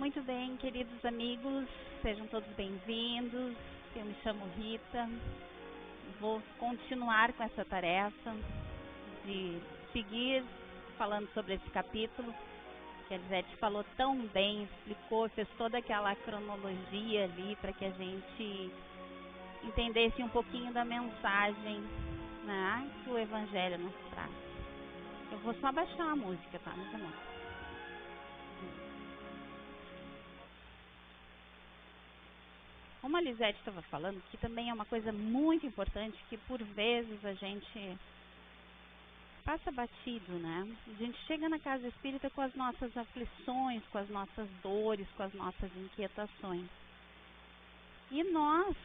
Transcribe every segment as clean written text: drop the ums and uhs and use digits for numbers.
Muito bem, queridos amigos, sejam todos bem-vindos. Eu me chamo Rita. Vou continuar com essa tarefa de seguir falando sobre esse capítulo, que a Lisete falou tão bem, explicou, fez toda aquela cronologia ali para que a gente entendesse um pouquinho da mensagem, né, que o Evangelho nos traz. Eu vou só baixar a música, tá, meus amores? Como a Lisete estava falando, que também é uma coisa muito importante, que por vezes a gente passa batido, né? A gente chega na casa espírita com as nossas aflições, com as nossas dores, com as nossas inquietações. E nós,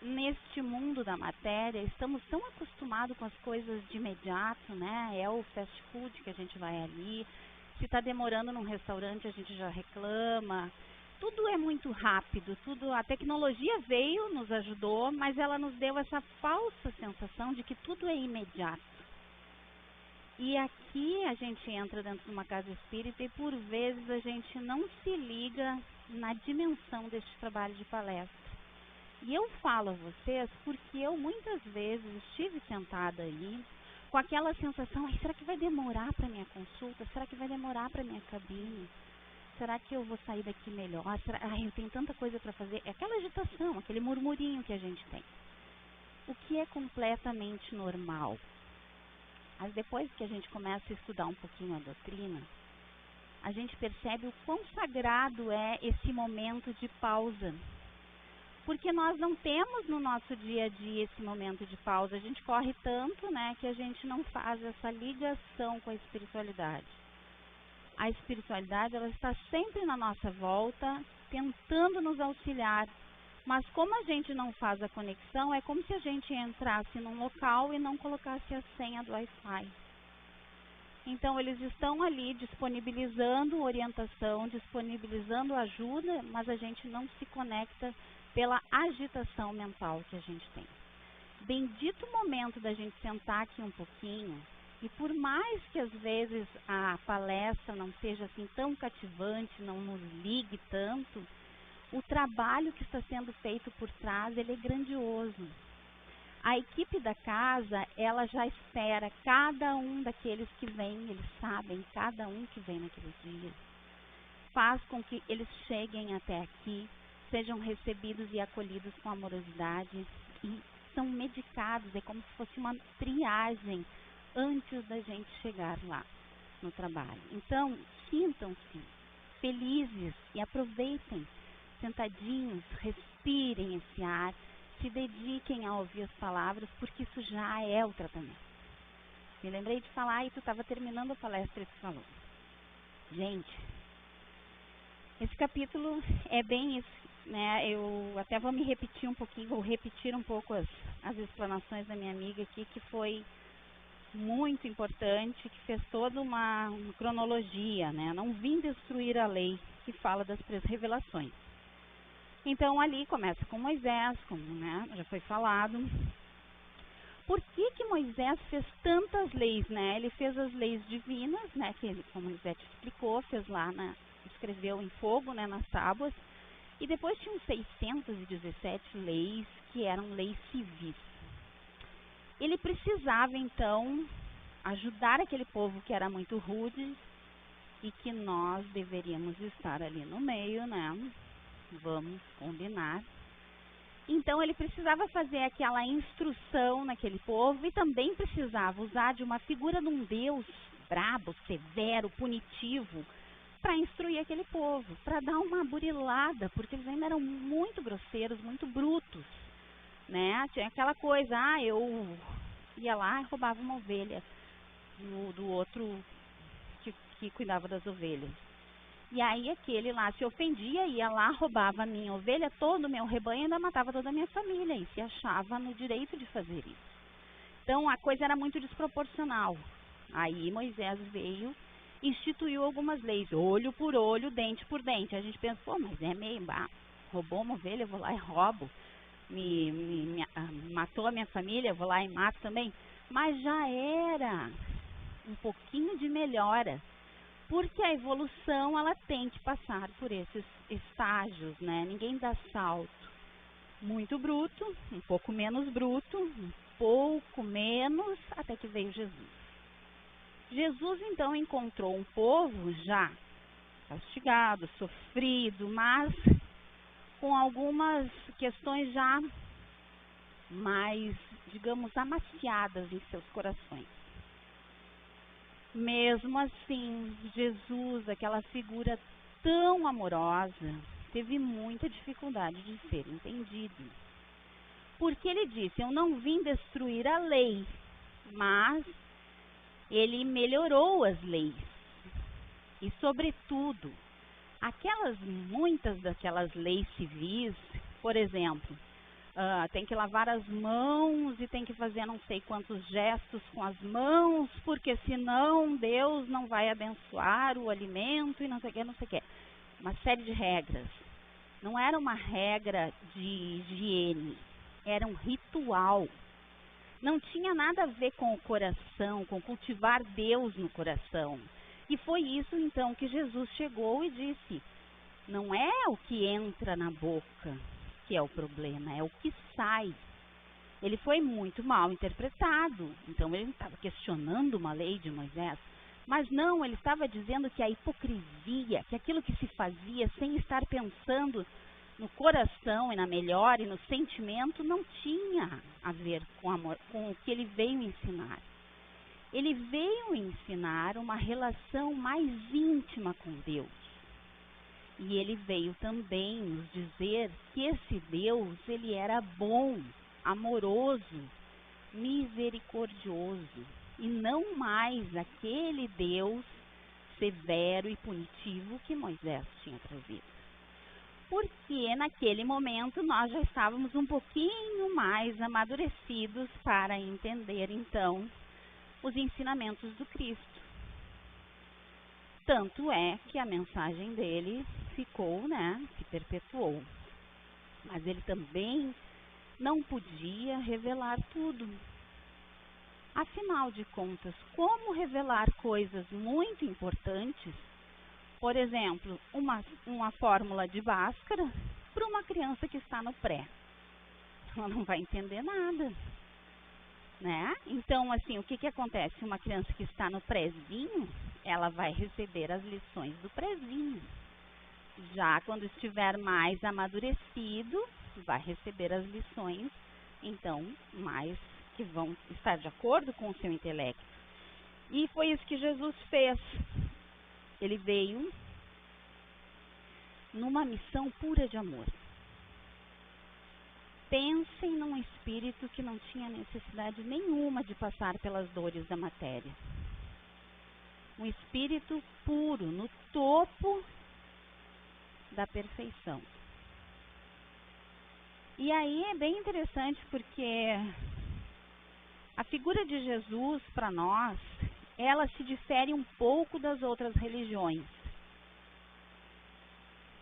neste mundo da matéria, estamos tão acostumados com as coisas de imediato, né? É o fast food que a gente vai ali. Se está demorando num restaurante, a gente já reclama. Tudo é muito rápido, a tecnologia veio, nos ajudou, mas ela nos deu essa falsa sensação de que tudo é imediato. E aqui a gente entra dentro de uma casa espírita e por vezes a gente não se liga na dimensão deste trabalho de palestra. E eu falo a vocês porque eu muitas vezes estive sentada aí com aquela sensação, será que vai demorar para minha consulta? Será que vai demorar para minha cabine? Será que eu vou sair daqui melhor? Eu tenho tanta coisa para fazer. É aquela agitação, aquele murmurinho que a gente tem. O que é completamente normal. Mas depois que a gente começa a estudar um pouquinho a doutrina, a gente percebe o quão sagrado é esse momento de pausa. Porque nós não temos no nosso dia a dia esse momento de pausa. A gente corre tanto, né, que a gente não faz essa ligação com a espiritualidade. A espiritualidade, ela está sempre na nossa volta, tentando nos auxiliar. Mas como a gente não faz a conexão, é como se a gente entrasse num local e não colocasse a senha do Wi-Fi. Então, eles estão ali disponibilizando orientação, disponibilizando ajuda, mas a gente não se conecta pela agitação mental que a gente tem. Bendito momento da gente sentar aqui um pouquinho. E por mais que às vezes a palestra não seja assim tão cativante, não nos ligue tanto, o trabalho que está sendo feito por trás, ele é grandioso. A equipe da casa, ela já espera cada um daqueles que vem, eles sabem, cada um que vem naqueles dias. Faz com que eles cheguem até aqui, sejam recebidos e acolhidos com amorosidade e são medicados, é como se fosse uma triagem antes da gente chegar lá no trabalho. Então, sintam-se felizes e aproveitem, sentadinhos, respirem esse ar, se dediquem a ouvir as palavras, porque isso já é o tratamento. Me lembrei de falar e tu estava terminando a palestra e tu falou. Gente, esse capítulo é bem isso, né? Eu até vou me repetir um pouquinho, vou repetir um pouco as explanações da minha amiga aqui, que foi muito importante, que fez toda uma cronologia, né? Não vim destruir a lei, que fala das 3 revelações. Então, ali começa com Moisés, como, né, já foi falado. Por que Moisés fez tantas leis, né? Ele fez as leis divinas, né, que ele, como Lisete explicou, fez lá, escreveu em fogo, né, nas tábuas. E depois tinham 617 leis, que eram leis civis. Ele precisava, então, ajudar aquele povo que era muito rude e que nós deveríamos estar ali no meio, né? Vamos combinar. Então, ele precisava fazer aquela instrução naquele povo e também precisava usar de uma figura de um Deus brabo, severo, punitivo, para instruir aquele povo, para dar uma burilada, porque eles ainda eram muito grosseiros, muito brutos. Né? Tinha aquela coisa, eu ia lá e roubava uma ovelha do outro que cuidava das ovelhas. E aí aquele lá se ofendia, ia lá, roubava a minha ovelha, todo o meu rebanho, ainda matava toda a minha família e se achava no direito de fazer isso. Então a coisa era muito desproporcional. Aí Moisés veio, instituiu algumas leis, olho por olho, dente por dente. A gente pensa, mas é meio, roubou uma ovelha, eu vou lá e roubo. Matou a minha família, vou lá e mato também. Mas já era um pouquinho de melhora, Porque a evolução, ela tem que passar por esses estágios, né? Ninguém dá salto muito bruto, um pouco menos bruto, um pouco menos, até que veio Jesus. Jesus, então, encontrou um povo já castigado, sofrido, mas com algumas questões já mais, digamos, amaciadas em seus corações. Mesmo assim, Jesus, aquela figura tão amorosa, teve muita dificuldade de ser entendido. Porque ele disse, eu não vim destruir a lei, mas ele melhorou as leis. E, sobretudo, muitas daquelas leis civis, por exemplo, tem que lavar as mãos e tem que fazer não sei quantos gestos com as mãos, porque senão Deus não vai abençoar o alimento e não sei o que, não sei o que. Uma série de regras. Não era uma regra de higiene, era um ritual. Não tinha nada a ver com o coração, com cultivar Deus no coração. E foi isso então que Jesus chegou e disse, não é o que entra na boca que é o problema, é o que sai. Ele foi muito mal interpretado, então ele estava questionando uma lei de Moisés, mas não, ele estava dizendo que a hipocrisia, que aquilo que se fazia sem estar pensando no coração e na melhora e no sentimento, não tinha a ver com o que ele veio ensinar. Ele veio ensinar uma relação mais íntima com Deus. E ele veio também nos dizer que esse Deus, ele era bom, amoroso, misericordioso, e não mais aquele Deus severo e punitivo que Moisés tinha trazido. Porque naquele momento nós já estávamos um pouquinho mais amadurecidos para entender então os ensinamentos do Cristo. Tanto é que a mensagem dele ficou, né, se perpetuou. Mas ele também não podia revelar tudo. Afinal de contas, como revelar coisas muito importantes, por exemplo, uma fórmula de Bhaskara para uma criança que está no pré? Ela não vai entender nada, né? Então, assim, o que acontece? Uma criança que está no prézinho, ela vai receber as lições do prézinho. Já quando estiver mais amadurecido, vai receber as lições, então, mais que vão estar de acordo com o seu intelecto. E foi isso que Jesus fez. Ele veio numa missão pura de amor. Pensem num espírito que não tinha necessidade nenhuma de passar pelas dores da matéria. Um espírito puro, no topo da perfeição. E aí é bem interessante porque a figura de Jesus, para nós, ela se difere um pouco das outras religiões.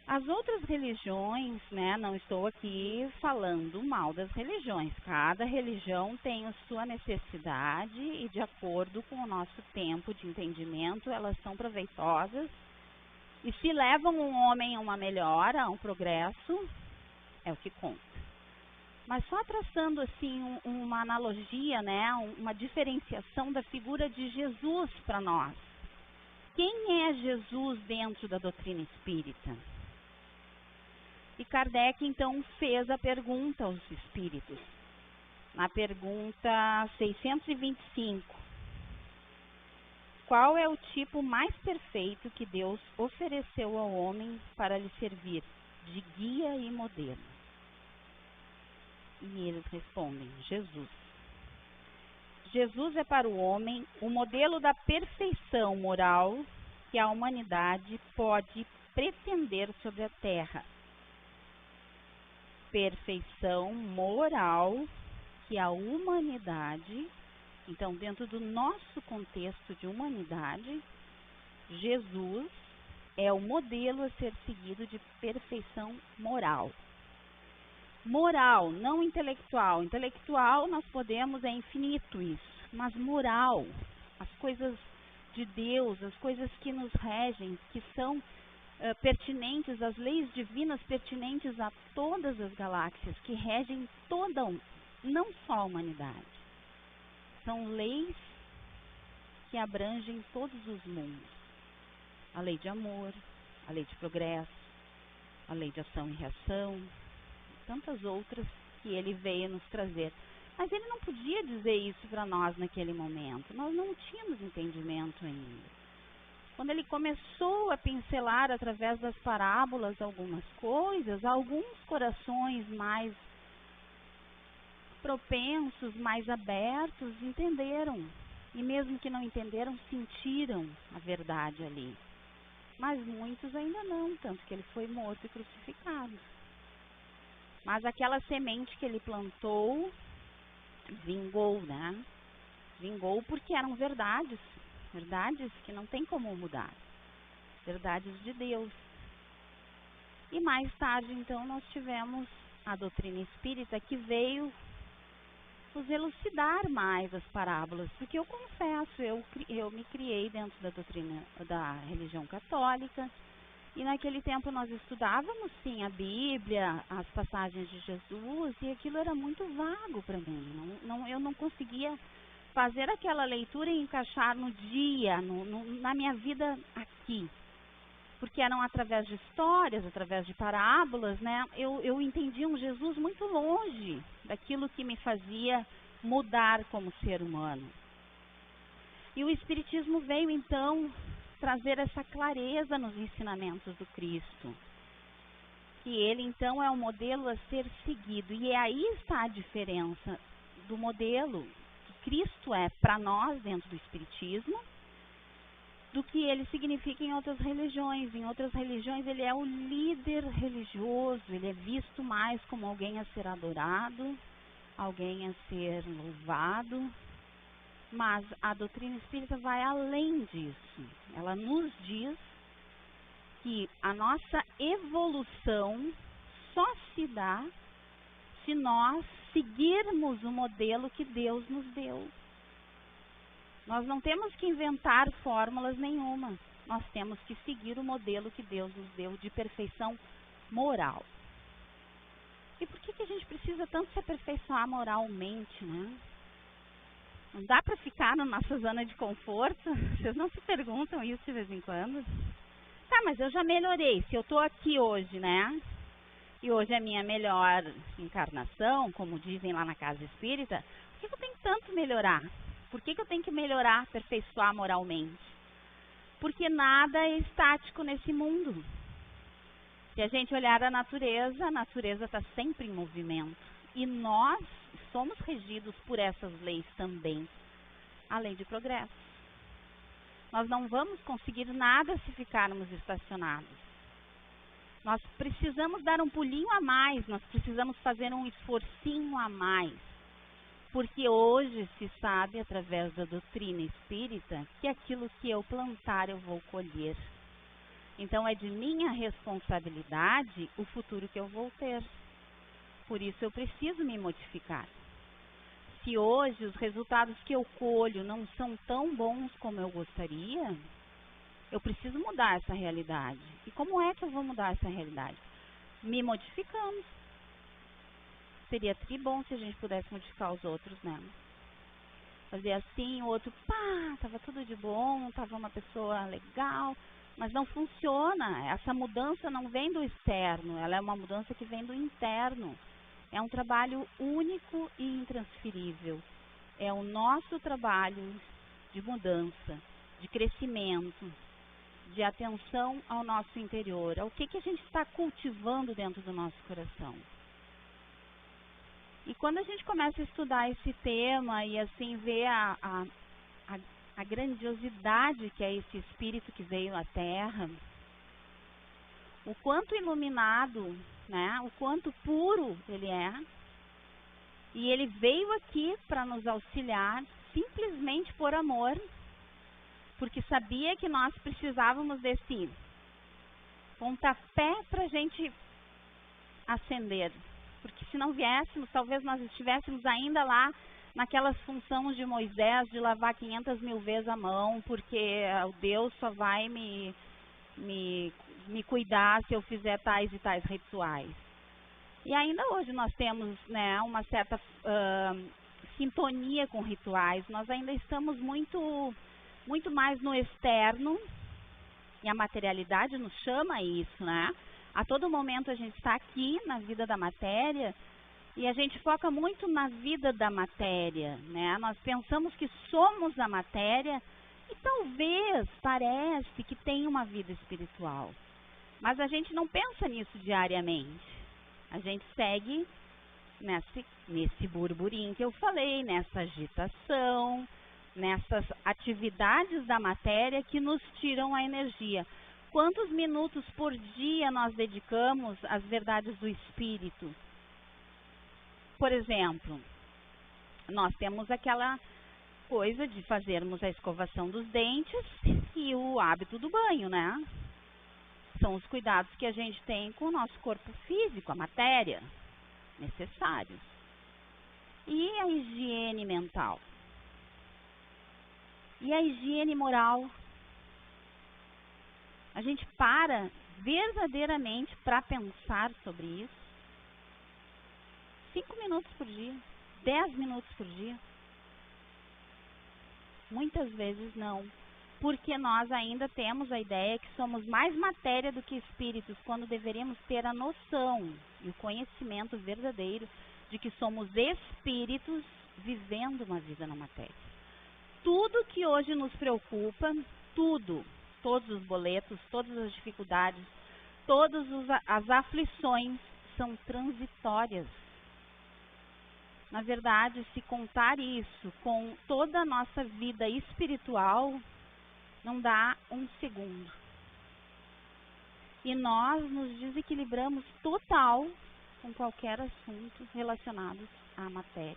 As outras religiões, né, não estou aqui falando mal das religiões. Cada religião tem a sua necessidade e de acordo com o nosso tempo de entendimento, elas são proveitosas. E se levam um homem a uma melhora, a um progresso, é o que conta. Mas só traçando assim uma analogia, né, uma diferenciação da figura de Jesus para nós. Quem é Jesus dentro da doutrina espírita? E Kardec, então, fez a pergunta aos espíritos. Na pergunta 625. Qual é o tipo mais perfeito que Deus ofereceu ao homem para lhe servir de guia e modelo? E eles respondem, Jesus. Jesus é para o homem o modelo da perfeição moral que a humanidade pode pretender sobre a Terra. Perfeição moral que a humanidade, então dentro do nosso contexto de humanidade, Jesus é o modelo a ser seguido de perfeição moral. Moral, não intelectual. Intelectual nós podemos, é infinito isso, mas moral, as coisas de Deus, as coisas que nos regem, que são pertinentes, as leis divinas pertinentes a todas as galáxias, que regem não só a humanidade. São leis que abrangem todos os mundos. A lei de amor, a lei de progresso, a lei de ação e reação, e tantas outras que ele veio nos trazer. Mas ele não podia dizer isso para nós naquele momento. Nós não tínhamos entendimento ainda. Quando ele começou a pincelar através das parábolas algumas coisas, alguns corações mais propensos, mais abertos, entenderam. E mesmo que não entenderam, sentiram a verdade ali. Mas muitos ainda não, tanto que ele foi morto e crucificado. Mas aquela semente que ele plantou vingou, né? Vingou porque eram verdades que não tem como mudar, verdades de Deus. E mais tarde, então, nós tivemos a doutrina espírita que veio nos elucidar mais as parábolas, porque eu confesso, eu me criei dentro da doutrina da religião católica, e naquele tempo nós estudávamos sim a Bíblia, as passagens de Jesus, e aquilo era muito vago para mim. Eu não conseguia fazer aquela leitura e encaixar no dia, na minha vida aqui. Porque eram através de histórias, através de parábolas, né? Eu entendia um Jesus muito longe daquilo que me fazia mudar como ser humano. E o Espiritismo veio então trazer essa clareza nos ensinamentos do Cristo. Que ele então é um modelo a ser seguido. E aí está a diferença do modelo que Cristo é para nós dentro do Espiritismo, do que ele significa em outras religiões. Em outras religiões ele é o líder religioso, ele é visto mais como alguém a ser adorado, alguém a ser louvado. Mas a doutrina espírita vai além disso. Ela nos diz que a nossa evolução só se dá se nós seguirmos o modelo que Deus nos deu. Nós não temos que inventar fórmulas nenhuma. Nós temos que seguir o modelo que Deus nos deu de perfeição moral. E por que a gente precisa tanto se aperfeiçoar moralmente, né? Não dá para ficar na nossa zona de conforto? Vocês não se perguntam isso de vez em quando? Tá, mas eu já melhorei. Se eu estou aqui hoje, né? E hoje é a minha melhor encarnação, como dizem lá na casa espírita, por que eu tenho tanto melhorar? Por que eu tenho que melhorar, aperfeiçoar moralmente? Porque nada é estático nesse mundo. Se a gente olhar a natureza está sempre em movimento. E nós somos regidos por essas leis também. A lei de progresso. Nós não vamos conseguir nada se ficarmos estacionados. Nós precisamos dar um pulinho a mais, nós precisamos fazer um esforcinho a mais. Porque hoje se sabe, através da doutrina espírita, que aquilo que eu plantar eu vou colher. Então é de minha responsabilidade o futuro que eu vou ter. Por isso eu preciso me modificar. Se hoje os resultados que eu colho não são tão bons como eu gostaria, eu preciso mudar essa realidade. E como é que eu vou mudar essa realidade? Me modificando. Seria tri bom se a gente pudesse modificar os outros, né? Fazer assim, o outro, pá, tava tudo de bom, tava uma pessoa legal, mas não funciona. Essa mudança não vem do externo, ela é uma mudança que vem do interno. É um trabalho único e intransferível. É o nosso trabalho de mudança, de crescimento, de atenção ao nosso interior. Ao que a gente está cultivando dentro do nosso coração. E quando a gente começa a estudar esse tema e assim ver a grandiosidade que é esse espírito que veio à Terra, o quanto iluminado, né, o quanto puro ele é, e ele veio aqui para nos auxiliar simplesmente por amor, porque sabia que nós precisávamos desse pontapé para a gente ascender. Porque se não viéssemos, talvez nós estivéssemos ainda lá naquelas funções de Moisés de lavar 500 mil vezes a mão, porque o Deus só vai me cuidar se eu fizer tais e tais rituais. E ainda hoje nós temos, né, uma certa sintonia com rituais. Nós ainda estamos muito mais no externo, e a materialidade nos chama a isso, né? A todo momento a gente está aqui na vida da matéria e a gente foca muito na vida da matéria, né? Nós pensamos que somos a matéria e talvez parece que tem uma vida espiritual, mas a gente não pensa nisso diariamente. A gente segue nesse burburinho que eu falei, nessa agitação, nessas atividades da matéria que nos tiram a energia. Quantos minutos por dia nós dedicamos às verdades do Espírito? Por exemplo, nós temos aquela coisa de fazermos a escovação dos dentes e o hábito do banho, né? São os cuidados que a gente tem com o nosso corpo físico, a matéria, necessários. E a higiene mental? E a higiene moral? A gente para verdadeiramente para pensar sobre isso? 5 minutos por dia, 10 minutos por dia? Muitas vezes não, porque nós ainda temos a ideia que somos mais matéria do que espíritos, quando deveríamos ter a noção e o conhecimento verdadeiro de que somos espíritos vivendo uma vida na matéria. Tudo que hoje nos preocupa, todos os boletos, todas as dificuldades, todas as aflições são transitórias. Na verdade, se contar isso com toda a nossa vida espiritual, não dá um segundo. E nós nos desequilibramos total com qualquer assunto relacionado à matéria.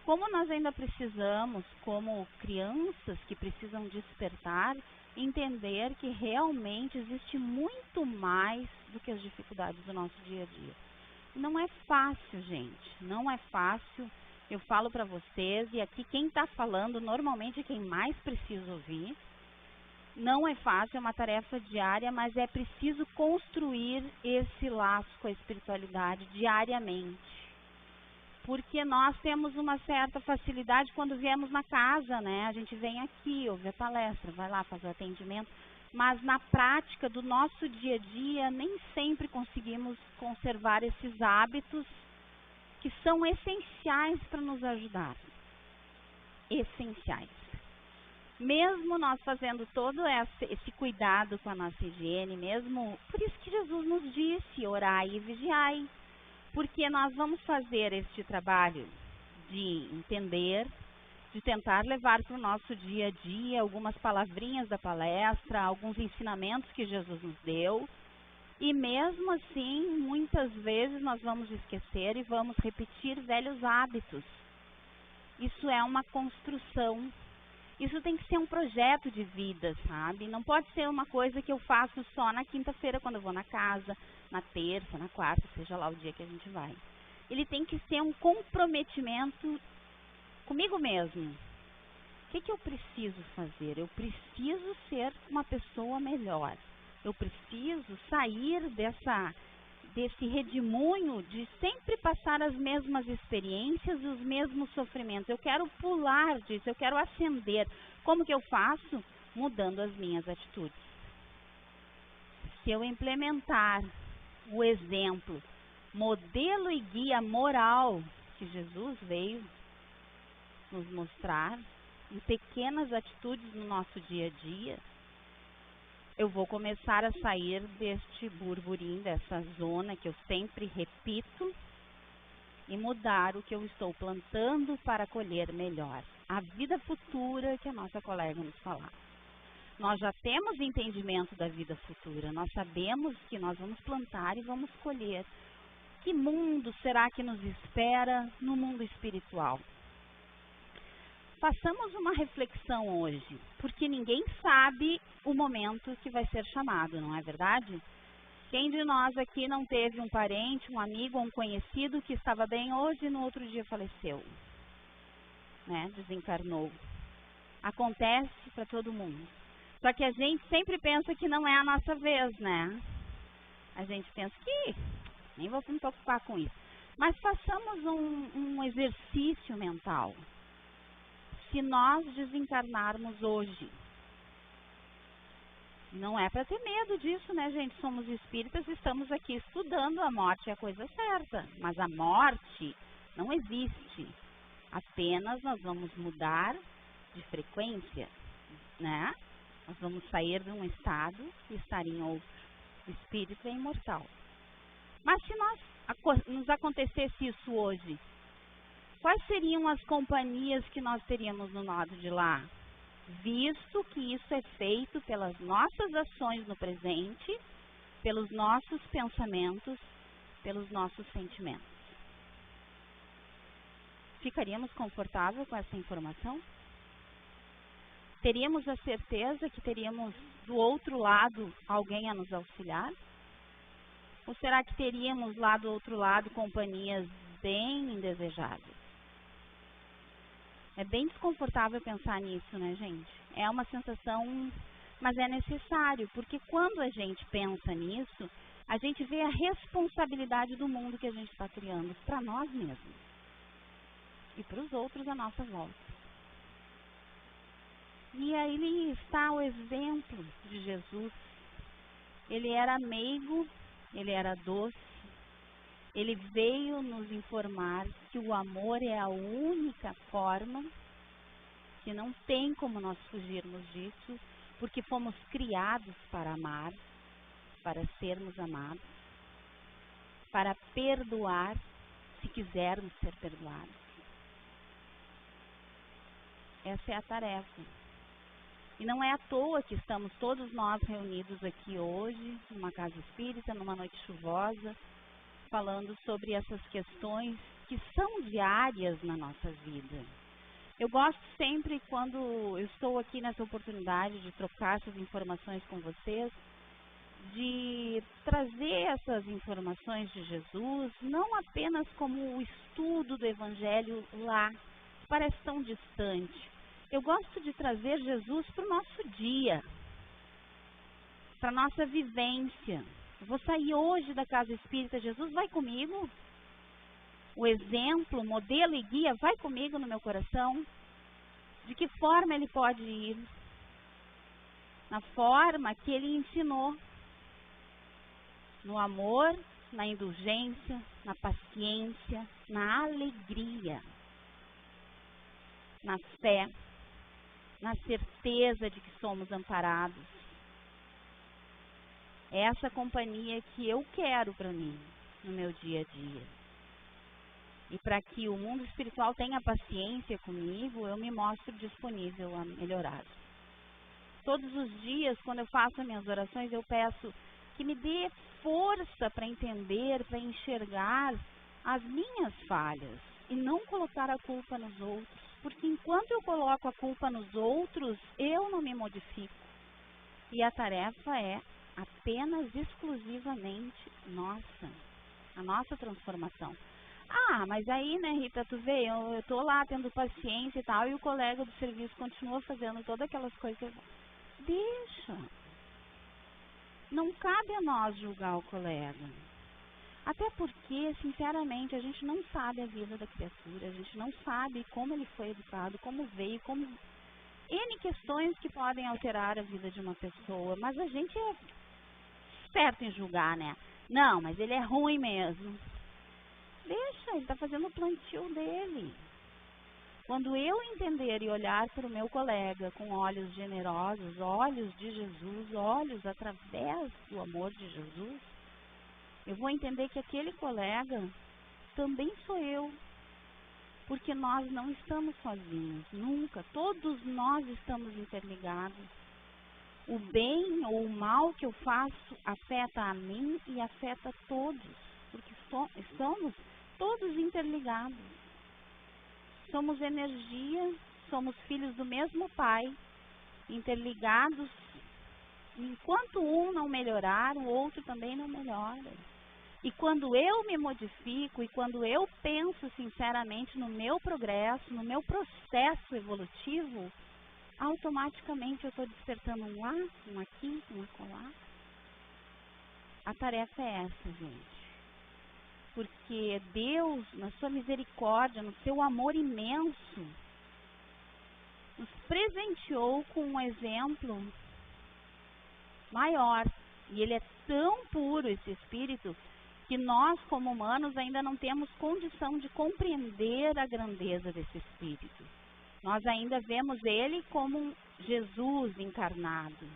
Como nós ainda precisamos, como crianças que precisam despertar, entender que realmente existe muito mais do que as dificuldades do nosso dia a dia. Não é fácil, gente, não é fácil. Eu falo para vocês, e aqui quem está falando normalmente é quem mais precisa ouvir. Não é fácil, é uma tarefa diária, mas é preciso construir esse laço com a espiritualidade diariamente. Porque nós temos uma certa facilidade quando viemos na casa, né? A gente vem aqui, ouve a palestra, vai lá, faz o atendimento. Mas na prática do nosso dia a dia, nem sempre conseguimos conservar esses hábitos que são essenciais para nos ajudar. Essenciais. Mesmo nós fazendo todo esse cuidado com a nossa higiene, mesmo, por isso que Jesus nos disse, orai e vigiai. Porque nós vamos fazer este trabalho de entender, de tentar levar para o nosso dia a dia algumas palavrinhas da palestra, alguns ensinamentos que Jesus nos deu. E mesmo assim, muitas vezes nós vamos esquecer e vamos repetir velhos hábitos. Isso é uma construção. Isso tem que ser um projeto de vida, sabe? Não pode ser uma coisa que eu faço só na quinta-feira quando eu vou na casa, na terça, na quarta, seja lá o dia que a gente vai. Ele tem que ser um comprometimento comigo mesmo. O que eu preciso fazer? Eu preciso ser uma pessoa melhor. Eu preciso sair desse redemoinho de sempre passar as mesmas experiências e os mesmos sofrimentos. Eu quero pular disso, eu quero ascender. Como que eu faço? Mudando as minhas atitudes. Se eu implementar o exemplo, modelo e guia moral que Jesus veio nos mostrar, em pequenas atitudes no nosso dia a dia, eu vou começar a sair deste burburinho, dessa zona que eu sempre repito, e mudar o que eu estou plantando para colher melhor. A vida futura que a nossa colega nos falava. Nós já temos entendimento da vida futura, nós sabemos que nós vamos plantar e vamos colher. Que mundo será que nos espera no mundo espiritual? Façamos uma reflexão hoje, porque ninguém sabe o momento que vai ser chamado, não é verdade? Quem de nós aqui não teve um parente, um amigo ou um conhecido que estava bem hoje e no outro dia faleceu? né, desencarnou. Acontece para todo mundo. Só que a gente sempre pensa que não é a nossa vez, né? A gente pensa que nem vou me preocupar com isso. Mas façamos um exercício mental. Se nós desencarnarmos hoje, não é para ter medo disso, né, gente? Somos espíritas e estamos aqui estudando. A morte é a coisa certa. Mas a morte não existe. Apenas nós vamos mudar de frequência, né? Nós vamos sair de um estado e estar em outro. O espírito é imortal. Mas se nos acontecesse isso hoje, quais seriam as companhias que nós teríamos no lado de lá? Visto que isso é feito pelas nossas ações no presente, pelos nossos pensamentos, pelos nossos sentimentos. Ficaríamos confortáveis com essa informação? Teríamos a certeza que teríamos do outro lado alguém a nos auxiliar? Ou será que teríamos lá do outro lado companhias bem indesejáveis? É bem desconfortável pensar nisso, né, gente? É uma sensação, mas é necessário, porque quando a gente pensa nisso, a gente vê a responsabilidade do mundo que a gente está criando para nós mesmos e para os outros à nossa volta. E aí está o exemplo de Jesus. Ele era meigo, ele era doce, ele veio nos informar que o amor é a única forma, que não tem como nós fugirmos disso, porque fomos criados para amar, para sermos amados, para perdoar, se quisermos ser perdoados. Essa é a tarefa. E não é à toa que estamos todos nós reunidos aqui hoje, numa casa espírita, numa noite chuvosa, falando sobre essas questões que são diárias na nossa vida. Eu gosto sempre, quando eu estou aqui nessa oportunidade de trocar essas informações com vocês, de trazer essas informações de Jesus, não apenas como o estudo do Evangelho lá, que parece tão distante. Eu gosto de trazer Jesus para o nosso dia, para a nossa vivência. Eu vou sair hoje da casa espírita, Jesus vai comigo? O exemplo, modelo e guia vai comigo no meu coração? De que forma ele pode ir? Na forma que ele ensinou. No amor, na indulgência, na paciência, na alegria, na fé, na certeza de que somos amparados. É essa companhia que eu quero para mim, no meu dia a dia. E para que o mundo espiritual tenha paciência comigo, eu me mostro disponível a melhorar. Todos os dias, quando eu faço as minhas orações, eu peço que me dê força para entender, para enxergar as minhas falhas e não colocar a culpa nos outros. Porque enquanto eu coloco a culpa nos outros, eu não me modifico. E a tarefa é apenas, exclusivamente nossa, a nossa transformação. Ah, mas aí, né, Rita, tu vê, eu tô lá tendo paciência e tal, e o colega do serviço continua fazendo todas aquelas coisas. Deixa. Não cabe a nós julgar o colega. Até porque, sinceramente, a gente não sabe a vida da criatura, a gente não sabe como ele foi educado, como veio, como... N questões que podem alterar a vida de uma pessoa, mas a gente é esperto em julgar, né? Não, mas ele é ruim mesmo. Deixa, ele está fazendo o plantio dele. Quando eu entender e olhar para o meu colega com olhos generosos, olhos de Jesus, olhos através do amor de Jesus, eu vou entender que aquele colega também sou eu. Porque nós não estamos sozinhos, nunca. Todos nós estamos interligados. O bem ou o mal que eu faço afeta a mim e afeta todos. Porque estamos todos interligados. Somos energia, somos filhos do mesmo Pai, interligados. Enquanto um não melhorar, o outro também não melhora. E quando eu me modifico e quando eu penso sinceramente no meu progresso, no meu processo evolutivo, automaticamente eu estou despertando um lá, um aqui, um acolá. A tarefa é essa, gente. Porque Deus, na sua misericórdia, no seu amor imenso, nos presenteou com um exemplo maior. E ele é tão puro, esse Espírito, que nós, como humanos, ainda não temos condição de compreender a grandeza desse Espírito. Nós ainda vemos ele como Jesus encarnado.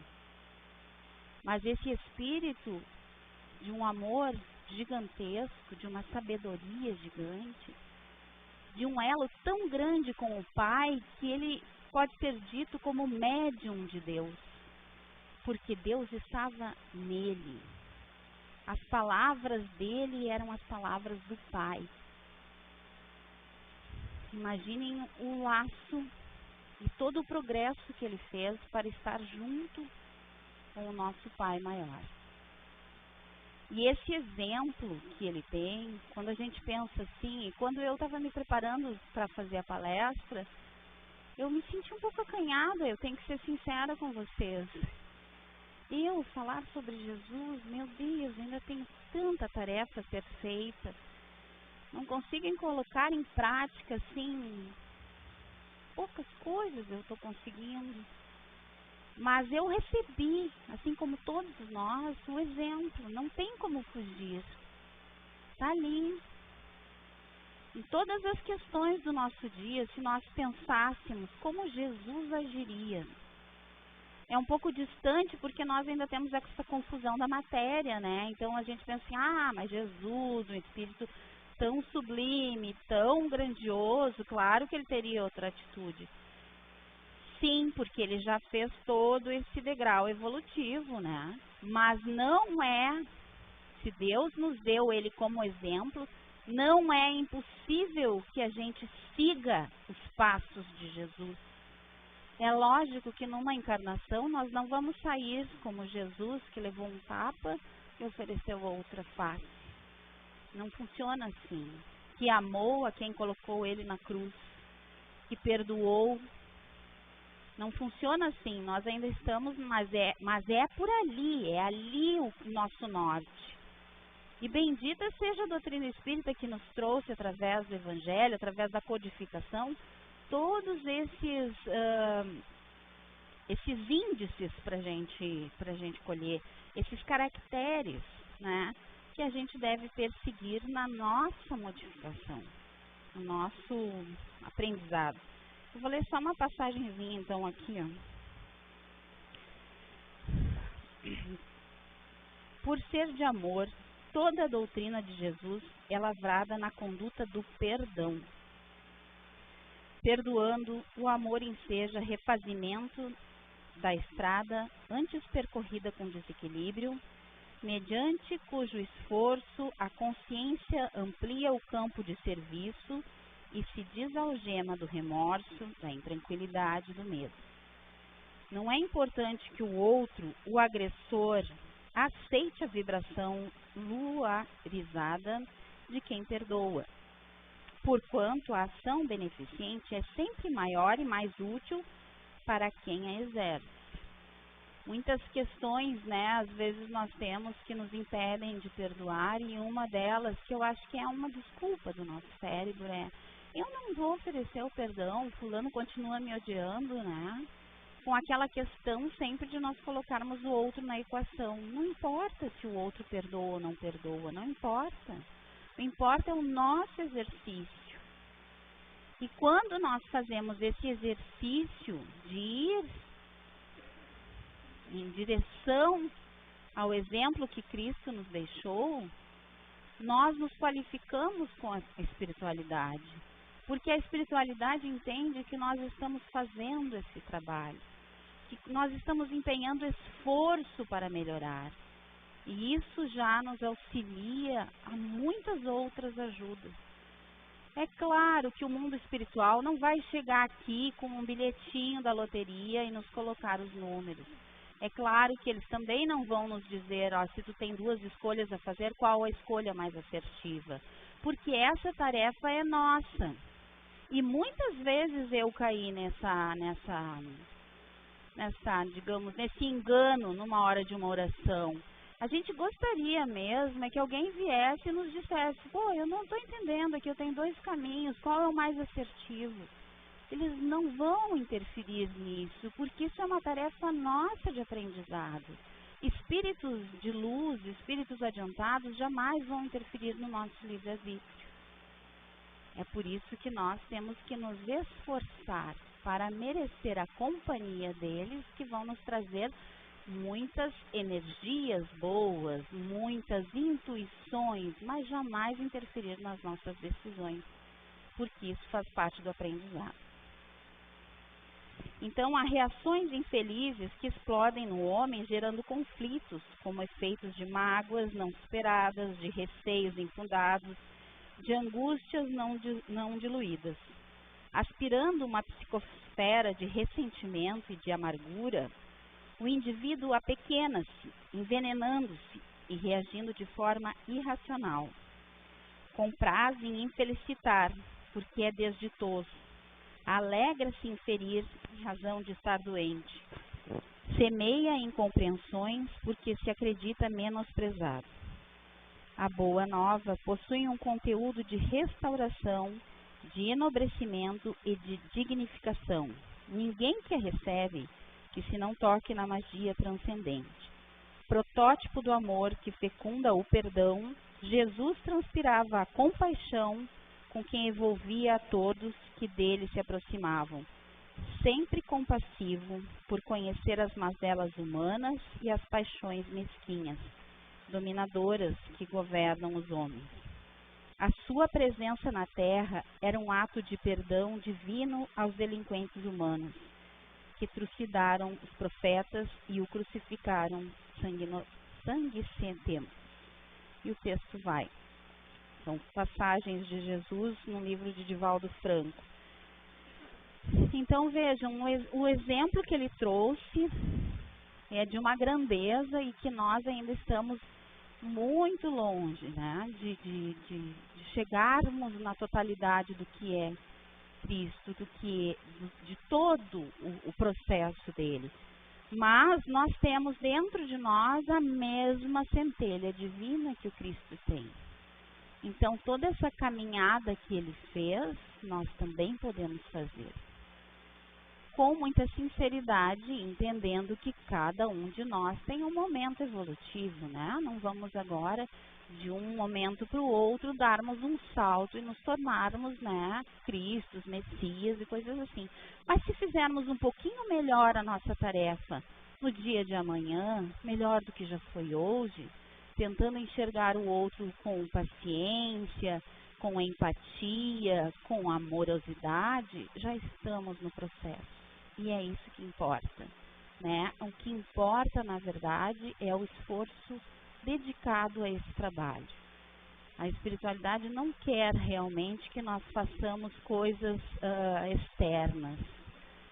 Mas esse Espírito de um amor gigantesco, de uma sabedoria gigante, de um elo tão grande com o Pai, que ele pode ser dito como médium de Deus, porque Deus estava nele. As palavras dele eram as palavras do Pai. Imaginem o laço e todo o progresso que ele fez para estar junto com o nosso Pai maior. E esse exemplo que ele tem, quando a gente pensa assim, e quando eu estava me preparando para fazer a palestra, eu me senti um pouco acanhada, eu tenho que ser sincera com vocês. Eu falar sobre Jesus, meu Deus, ainda tenho tanta tarefa a ser feita. Não consigo colocar em prática, assim, poucas coisas eu estou conseguindo. Mas eu recebi, assim como todos nós, o exemplo. Não tem como fugir. Está ali. Em todas as questões do nosso dia, se nós pensássemos como Jesus agiria. É um pouco distante porque nós ainda temos essa confusão da matéria, né? Então a gente pensa assim, mas Jesus, um Espírito tão sublime, tão grandioso, claro que ele teria outra atitude. Sim, porque ele já fez todo esse degrau evolutivo, né? Mas não é, se Deus nos deu ele como exemplo, não é impossível que a gente siga os passos de Jesus. É lógico que numa encarnação nós não vamos sair como Jesus, que levou um tapa e ofereceu outra face. Não funciona assim. Que amou a quem colocou ele na cruz, que perdoou. Não funciona assim, nós ainda estamos, mas é por ali, é ali o nosso norte. E bendita seja a doutrina espírita que nos trouxe através do Evangelho, através da codificação, todos esses índices para a gente colher, esses caracteres, né, que a gente deve perseguir na nossa modificação, no nosso aprendizado. Eu vou ler só uma passagenzinha, então, aqui, ó. Por ser de amor, toda a doutrina de Jesus é lavrada na conduta do perdão. Perdoando, o amor enseja refazimento da estrada antes percorrida com desequilíbrio, mediante cujo esforço a consciência amplia o campo de serviço e se desalgema do remorso, da intranquilidade, do medo. Não é importante que o outro, o agressor, aceite a vibração luarizada de quem perdoa, porquanto a ação beneficente é sempre maior e mais útil para quem a exerce. Muitas questões, né, às vezes nós temos que nos impedem de perdoar, e uma delas, que eu acho que é uma desculpa do nosso cérebro, é: eu não vou oferecer o perdão, fulano continua me odiando, né? Com aquela questão sempre de nós colocarmos o outro na equação. Não importa se o outro perdoa ou não perdoa, não importa. O que importa é o nosso exercício. E quando nós fazemos esse exercício de ir em direção ao exemplo que Cristo nos deixou, nós nos qualificamos com a espiritualidade. Porque a espiritualidade entende que nós estamos fazendo esse trabalho, que nós estamos empenhando esforço para melhorar. E isso já nos auxilia a muitas outras ajudas. É claro que o mundo espiritual não vai chegar aqui com um bilhetinho da loteria e nos colocar os números. É claro que eles também não vão nos dizer, ó, se tu tem 2 escolhas a fazer, qual a escolha mais assertiva? Porque essa tarefa é nossa. E muitas vezes eu caí digamos, nesse engano numa hora de uma oração. A gente gostaria mesmo que alguém viesse e nos dissesse, pô, eu não estou entendendo aqui, eu tenho 2 caminhos, qual é o mais assertivo? Eles não vão interferir nisso, porque isso é uma tarefa nossa de aprendizado. Espíritos de luz, espíritos adiantados, jamais vão interferir no nosso livre-arbítrio. É por isso que nós temos que nos esforçar para merecer a companhia deles, que vão nos trazer muitas energias boas, muitas intuições, mas jamais interferir nas nossas decisões, porque isso faz parte do aprendizado. Então, há reações infelizes que explodem no homem, gerando conflitos, como efeitos de mágoas não superadas, de receios infundados, de angústias não diluídas. Aspirando uma psicosfera de ressentimento e de amargura, o indivíduo apequena-se, envenenando-se e reagindo de forma irracional. Compraz em infelicitar, porque é desditoso. Alegra-se em ferir, em razão de estar doente. Semeia incompreensões, porque se acredita menosprezado. A boa nova possui um conteúdo de restauração, de enobrecimento e de dignificação. Ninguém que a recebe que se não toque na magia transcendente. Protótipo do amor que fecunda o perdão, Jesus transpirava a compaixão com quem envolvia a todos que dele se aproximavam, sempre compassivo por conhecer as mazelas humanas e as paixões mesquinhas, dominadoras que governam os homens. A sua presença na terra era um ato de perdão divino aos delinquentes humanos, que trucidaram os profetas e o crucificaram sanguinocentes. E o texto vai. São passagens de Jesus no livro de Divaldo Franco. Então vejam, o exemplo que ele trouxe é de uma grandeza e que nós ainda estamos muito longe, né, de chegarmos na totalidade do que é Cristo, de todo o processo dele. Mas nós temos dentro de nós a mesma centelha divina que o Cristo tem. Então, toda essa caminhada que ele fez, nós também podemos fazer. Com muita sinceridade, entendendo que cada um de nós tem um momento evolutivo, né? Não vamos agora, de um momento para o outro, darmos um salto e nos tornarmos, né, Cristos, Messias e coisas assim. Mas se fizermos um pouquinho melhor a nossa tarefa no dia de amanhã, melhor do que já foi hoje, tentando enxergar o outro com paciência, com empatia, com amorosidade, já estamos no processo. E é isso que importa, né? O que importa, na verdade, é o esforço dedicado a esse trabalho. A espiritualidade não quer realmente que nós façamos coisas externas.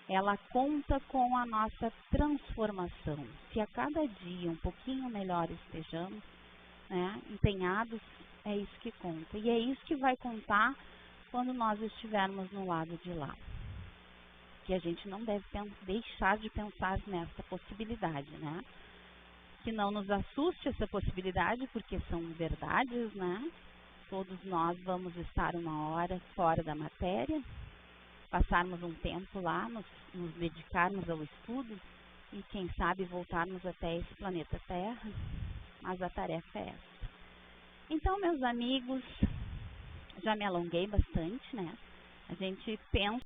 Ela conta com a nossa transformação. Se a cada dia um pouquinho melhor estejamos, né, empenhados, é isso que conta. E é isso que vai contar quando nós estivermos no lado de lá. Que a gente não deve deixar de pensar nessa possibilidade, né? Que não nos assuste essa possibilidade, porque são verdades, né? Todos nós vamos estar uma hora fora da matéria, passarmos um tempo lá, nos dedicarmos ao estudo e, quem sabe, voltarmos até esse planeta Terra, mas a tarefa é essa. Então, meus amigos, já me alonguei bastante, né? A gente pensa